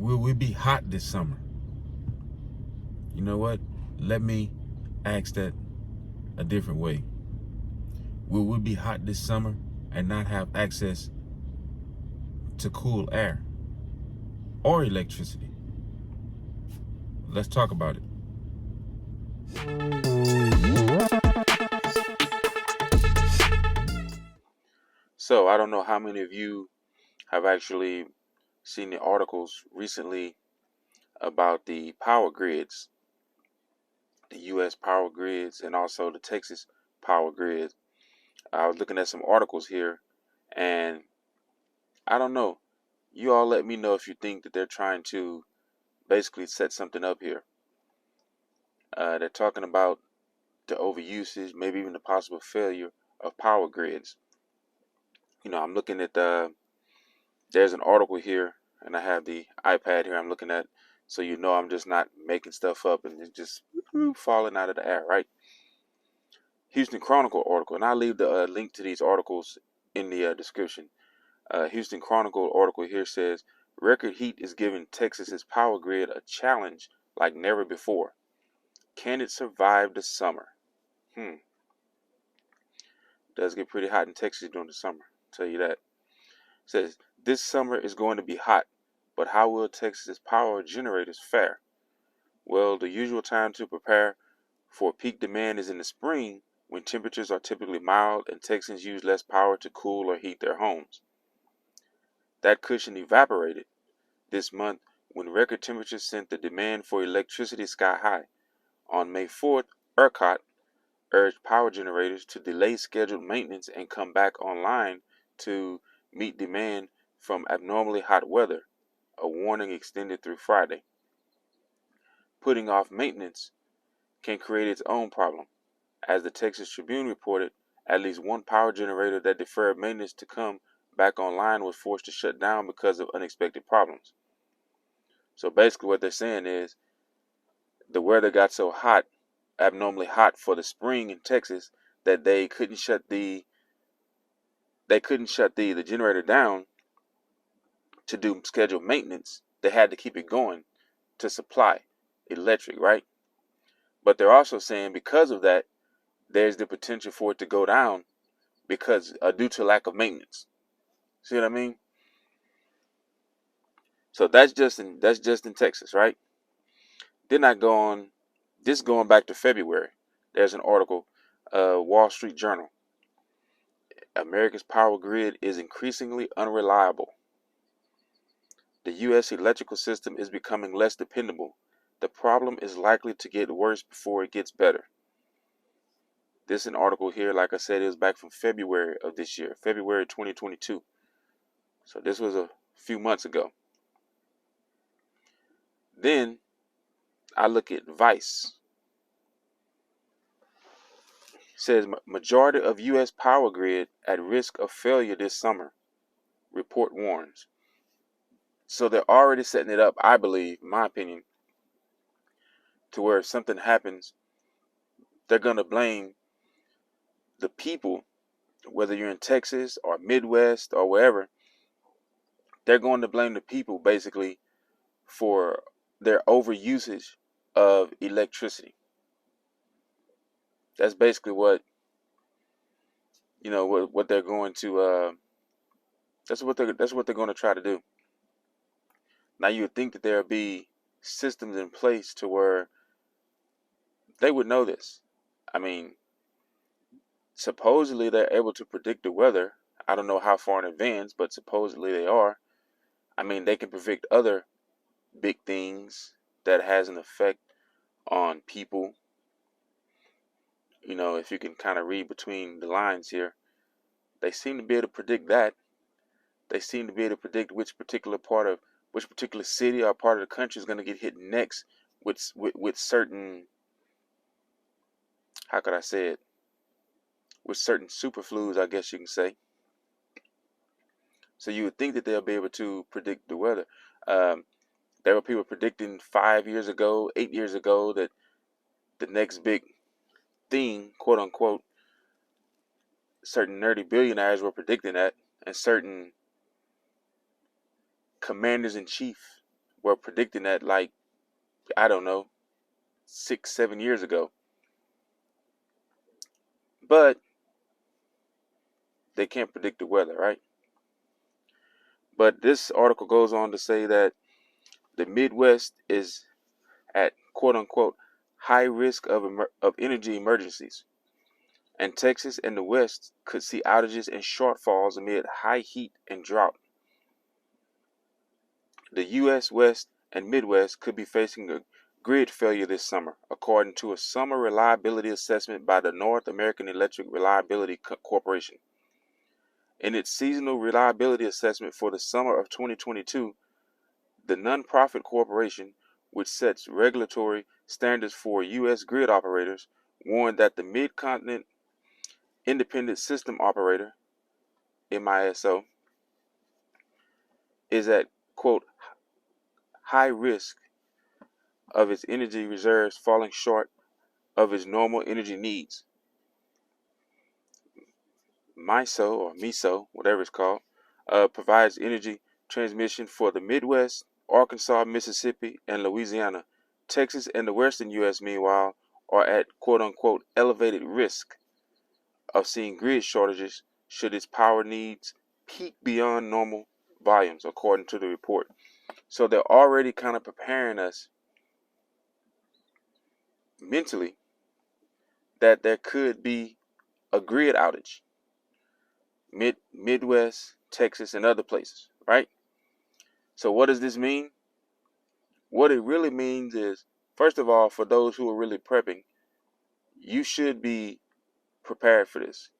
Will we be hot this summer? You know what? Let me ask that a different way. Will we be hot this summer and not have access to cool air or electricity? Let's talk about it. So I don't know how many of you have actually seen the articles recently about the power grids, the U.S. power grids, and also the Texas power grid. I was looking at some articles here, and I don't know. You all let me know if you think that they're trying to basically set something up here. They're talking about the overusage, maybe even the possible failure of power grids. I'm looking at there's an article here, and I have the iPad here I'm looking at, so I'm just not making stuff up and it's just falling out of the air, right? Houston Chronicle article, and I'll leave the link to these articles in the description. Houston Chronicle article here says, record heat is giving Texas's power grid a challenge like never before. Can it survive the summer? It does get pretty hot in Texas during the summer, I'll tell you that. It says, this summer is going to be hot, but how will Texas's power generators fare? Well, the usual time to prepare for peak demand is in the spring, when temperatures are typically mild and Texans use less power to cool or heat their homes. That cushion evaporated this month when record temperatures sent the demand for electricity sky high. On May 4th, ERCOT urged power generators to delay scheduled maintenance and come back online to meet demand from abnormally hot weather, a warning extended through Friday. Putting off maintenance can create its own problem. As the Texas Tribune reported, at least one power generator that deferred maintenance to come back online was forced to shut down because of unexpected problems. So basically what they're saying is the weather got so hot, abnormally hot for the spring in Texas, that they couldn't shut the generator down to do scheduled maintenance. They had to keep it going to supply electric, right? But they're also saying because of that, there's the potential for it to go down because due to lack of maintenance. See what I mean? So that's just in Texas, right? Then I go on. This going back to February. There's an article, Wall Street Journal. America's power grid is increasingly unreliable. The U.S. electrical system is becoming less dependable. The problem is likely to get worse before it gets better. This is an article here, like I said, is back from February of this year, February 2022. So this was a few months ago. Then I look at Vice. It says majority of U.S. power grid at risk of failure this summer, report warns. So they're already setting it up, I believe, in my opinion, to where if something happens, they're going to blame the people, whether you're in Texas or Midwest or wherever, they're going to blame the people basically for their overusage of electricity. That's basically what they're going to that's what they're going to try to do. Now you would think that there'll be systems in place to where they would know this. I mean, supposedly they're able to predict the weather. I don't know how far in advance, but supposedly they are. I mean, they can predict other big things that has an effect on people. If you can kind of read between the lines here, they seem to be able to predict that. They seem to be able to predict which particular city or part of the country is going to get hit next with certain, how could I say it, with certain superfluids, I guess you can say. So you would think that they'll be able to predict the weather. There were people predicting 5 years ago, 8 years ago, that the next big thing, quote unquote, certain nerdy billionaires were predicting that, and certain commanders in chief were predicting that, like, I don't know, 6, 7 years ago. But they can't predict the weather, right? But this article goes on to say that the Midwest is at quote unquote high risk of energy emergencies, and Texas and the West could see outages and shortfalls amid high heat and drought. The U.S. West and Midwest could be facing a grid failure this summer, according to a summer reliability assessment by the North American Electric Reliability Corporation. In its seasonal reliability assessment for the summer of 2022, the nonprofit corporation, which sets regulatory standards for U.S. grid operators, warned that the Mid-Continent Independent System Operator, MISO, is at, quote, high risk of its energy reserves falling short of its normal energy needs. MISO, or MISO, whatever it's called, provides energy transmission for the Midwest, Arkansas, Mississippi, and Louisiana. Texas and the western U.S., meanwhile, are at quote-unquote elevated risk of seeing grid shortages should its power needs peak beyond normal volumes, according to the report. So they're already kind of preparing us mentally that there could be a grid outage. Midwest, Texas, and other places, right? So what does this mean? What it really means is, first of all, for those who are really prepping, you should be prepared for this.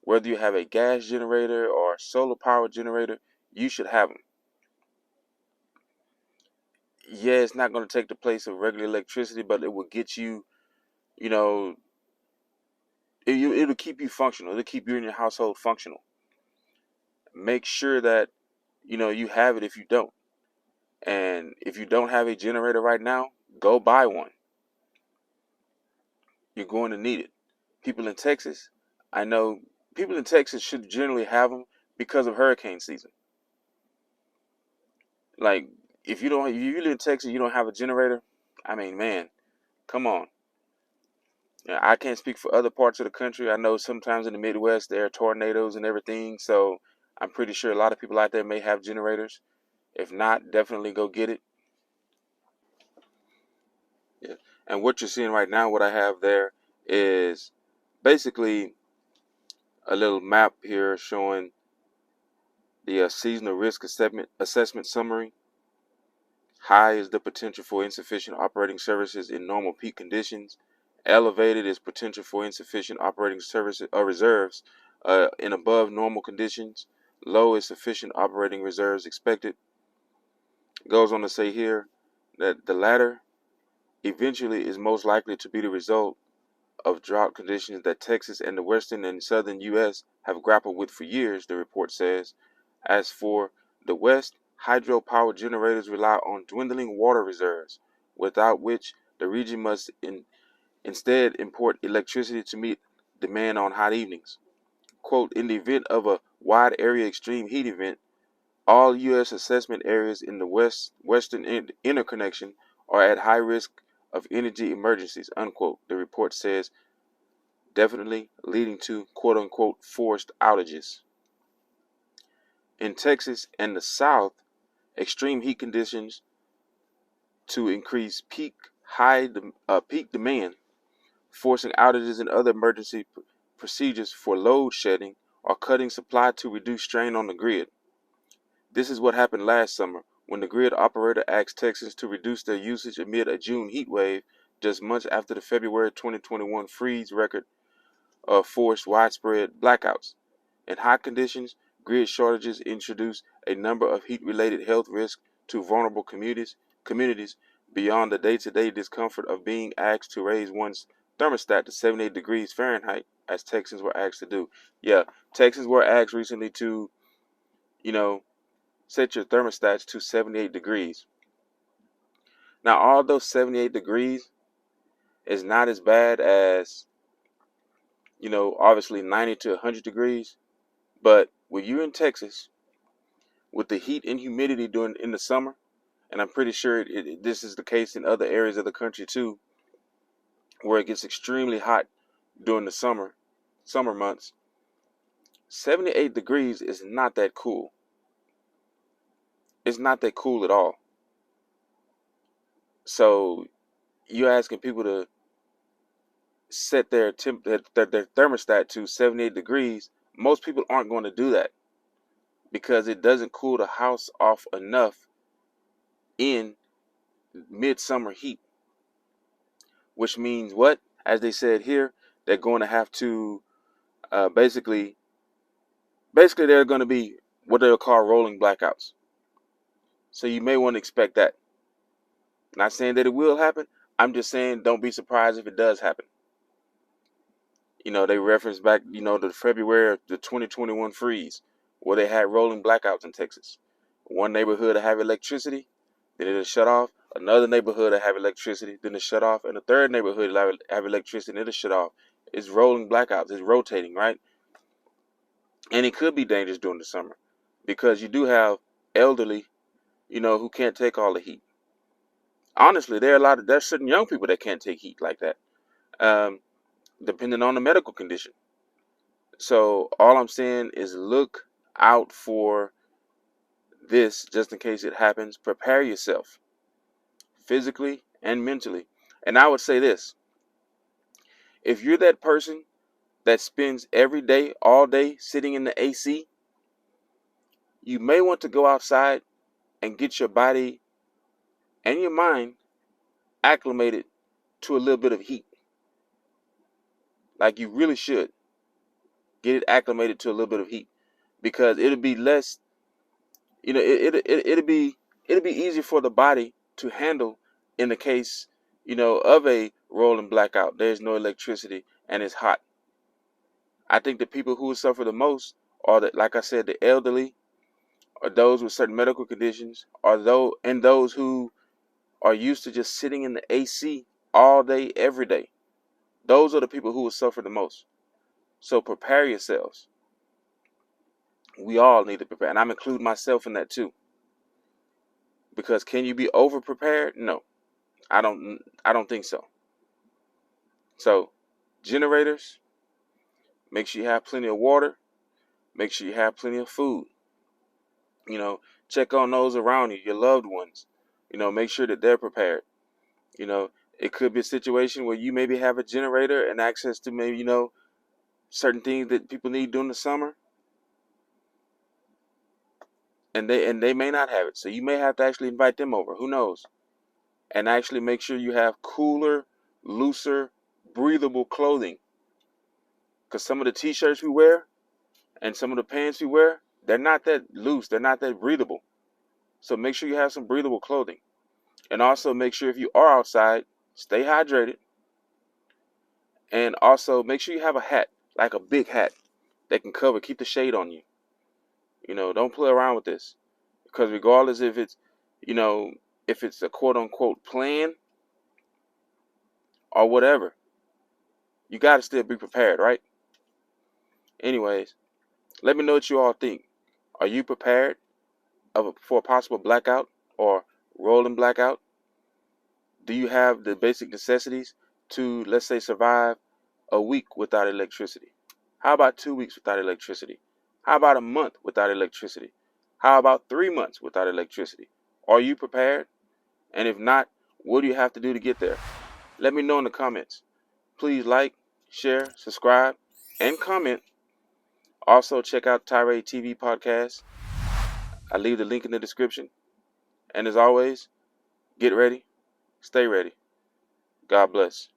Whether you have a gas generator or a solar power generator, you should have them. Yeah, it's not going to take the place of regular electricity, but it will get you, you know, it'll keep you functional. It'll keep you and your household functional. Make sure that, you have it if you don't. And if you don't have a generator right now, go buy one. You're going to need it. People in Texas, I know people in Texas should generally have them because of hurricane season. Like, if you live in Texas, you don't have a generator, I mean, man, come on. Now, I can't speak for other parts of the country. I know sometimes in the Midwest there are tornadoes and everything, so I'm pretty sure a lot of people out there may have generators. If not, definitely go get it. Yeah. And what you're seeing right now, what I have there is basically a little map here showing the seasonal risk assessment summary. High is the potential for insufficient operating services in normal peak conditions. Elevated is potential for insufficient operating services or reserves in above normal conditions. Low is sufficient operating reserves expected. Goes on to say here that the latter eventually is most likely to be the result of drought conditions that Texas and the western and southern U.S. have grappled with for years, the report says. As for the West, hydropower generators rely on dwindling water reserves, without which the region must instead import electricity to meet demand on hot evenings. Quote, in the event of a wide area extreme heat event, all U.S. assessment areas in the western interconnection are at high risk of energy emergencies, unquote, the report says, definitely leading to quote-unquote forced outages. In Texas and the South, extreme heat conditions to increase peak demand, forcing outages and other emergency procedures for load shedding or cutting supply to reduce strain on the grid. This is what happened last summer when the grid operator asked Texans to reduce their usage amid a June heat wave, just months after the February 2021 freeze record forced widespread blackouts. In hot conditions, grid shortages introduce a number of heat-related health risks to vulnerable communities beyond the day-to-day discomfort of being asked to raise one's thermostat to 78 degrees Fahrenheit, as Texans were asked to do. Yeah, Texans were asked recently to, set your thermostats to 78 degrees. Now, although 78 degrees is not as bad as, obviously 90 to 100 degrees, but when you're in Texas with the heat and humidity in the summer, and I'm pretty sure this is the case in other areas of the country too, where it gets extremely hot during the summer months. 78 degrees is not that cool. It's not that cool at all. So you're asking people to set their thermostat to 78 degrees. Most people aren't going to do that because it doesn't cool the house off enough in midsummer heat, which means what? As they said here, they're going to have to basically they're going to be what they'll call rolling blackouts. So you may want to expect that. Not saying that it will happen. I'm just saying don't be surprised if it does happen. You know, they reference back, to February of the 2021 freeze, where they had rolling blackouts in Texas. One neighborhood will have electricity, then it'll shut off. Another neighborhood will have electricity, then it'll shut off. And a third neighborhood will have electricity, and it'll shut off. It's rolling blackouts. It's rotating, right? And it could be dangerous during the summer because you do have elderly, who can't take all the heat. Honestly, there's certain young people that can't take heat like that, depending on the medical condition. So all I'm saying is look out for this just in case it happens. Prepare yourself physically and mentally. And I would say this: if you're that person that spends every day, all day, sitting in the AC, you may want to go outside and get your body and your mind acclimated to a little bit of heat. Like you really should get it acclimated to a little bit of heat, because it'll be less, it'll be easier for the body to handle in the case, of a rolling blackout. There's no electricity and it's hot. I think the people who will suffer the most are like I said, the elderly, or those with certain medical conditions, or those who are used to just sitting in the AC all day, every day. Those are the people who will suffer the most. So prepare yourselves. We all need to prepare, and I'm including myself in that too. Because can you be over prepared? No, I don't think so. So generators, make sure you have plenty of water. Make sure you have plenty of food. Check on those around you, your loved ones. Make sure that they're prepared. It could be a situation where you maybe have a generator and access to maybe, certain things that people need during the summer, and they may not have it. So you may have to actually invite them over. Who knows? And actually make sure you have cooler, looser, breathable clothing. Because some of the t-shirts we wear and some of the pants we wear, they're not that loose. They're not that breathable. So make sure you have some breathable clothing. And also make sure if you are outside, stay hydrated. And also make sure you have a hat, like a big hat that can keep the shade on you. Don't play around with this. Because regardless if it's, if it's a quote unquote plan or whatever, you got to still be prepared, right? Anyways, let me know what you all think. Are you prepared for a possible blackout or rolling blackout? Do you have the basic necessities to, let's say, survive a week without electricity? How about 2 weeks without electricity? How about a month without electricity? How about 3 months without electricity? Are you prepared? And if not, what do you have to do to get there? Let me know in the comments. Please like, share, subscribe, and comment. Also, check out TiradeTV podcast. I leave the link in the description. And as always, get ready, stay ready. God bless.